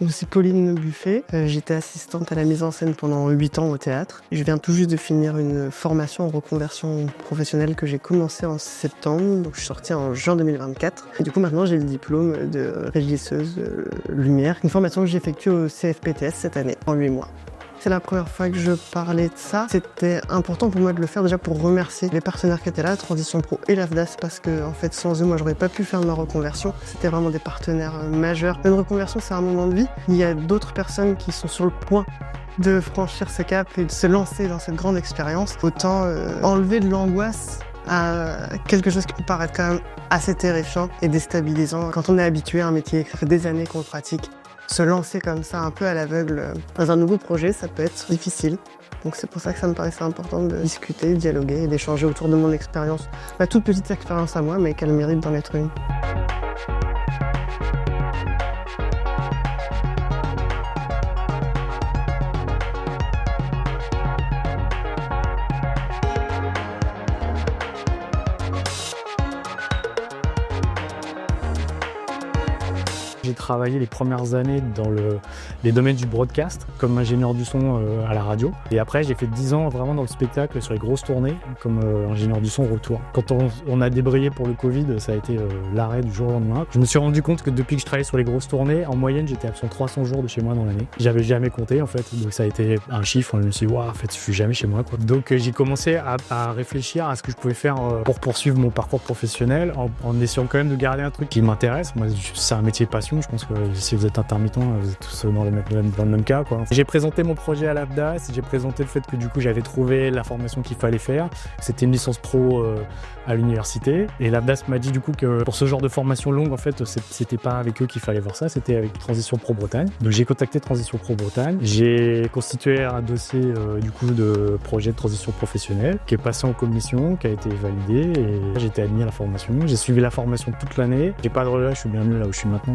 Je suis Pauline Buffet, j'étais assistante à la mise en scène pendant 8 ans au théâtre. Je viens tout juste de finir une formation en reconversion professionnelle que j'ai commencé en septembre, donc je suis sortie en juin 2024. Et du coup maintenant j'ai le diplôme de régisseuse lumière, une formation que j'effectue au CFPTS cette année, en 8 mois. C'est la première fois que je parlais de ça. C'était important pour moi de le faire déjà pour remercier les partenaires qui étaient là, Transition Pro et l'AFDAS, parce que en fait sans eux, moi j'aurais pas pu faire ma reconversion. C'était vraiment des partenaires majeurs. Une reconversion, c'est un moment de vie. Il y a d'autres personnes qui sont sur le point de franchir ce cap et de se lancer dans cette grande expérience. Autant enlever de l'angoisse à quelque chose qui peut paraître quand même assez terrifiant et déstabilisant quand on est habitué à un métier, que ça fait des années qu'on le pratique. Se lancer comme ça, un peu à l'aveugle, dans un nouveau projet, ça peut être difficile. Donc c'est pour ça que ça me paraissait important de discuter, de dialoguer et d'échanger autour de mon expérience. Ma toute petite expérience à moi, mais qu'elle mérite d'en être une. J'ai travaillé les premières années dans les domaines du broadcast, comme ingénieur du son à la radio. Et après, j'ai fait 10 ans vraiment dans le spectacle, sur les grosses tournées, comme ingénieur du son retour. Quand on a débrayé pour le Covid, ça a été l'arrêt du jour au lendemain. Je me suis rendu compte que depuis que je travaillais sur les grosses tournées, en moyenne, j'étais absent 300 jours de chez moi dans l'année. J'avais jamais compté, en fait. Donc ça a été un chiffre. Je me suis dit, waouh, en fait, je suis jamais chez moi, quoi. Donc j'ai commencé à réfléchir à ce que je pouvais faire pour poursuivre mon parcours professionnel, en essayant quand même de garder un truc qui m'intéresse. Moi, c'est un métier passion. Je pense que si vous êtes intermittent, vous êtes tous dans le même cas, quoi. J'ai présenté mon projet à l'AFDAS, j'ai présenté le fait que du coup j'avais trouvé la formation qu'il fallait faire. C'était une licence pro à l'université. Et l'AFDAS m'a dit du coup que pour ce genre de formation longue, en fait, c'était pas avec eux qu'il fallait voir ça, c'était avec Transition Pro Bretagne. Donc j'ai contacté Transition Pro Bretagne. J'ai constitué un dossier du coup de projet de transition professionnelle qui est passé en commission, qui a été validé et j'ai été admis à la formation. J'ai suivi la formation toute l'année. J'ai pas de regret, je suis bien mieux là où je suis maintenant.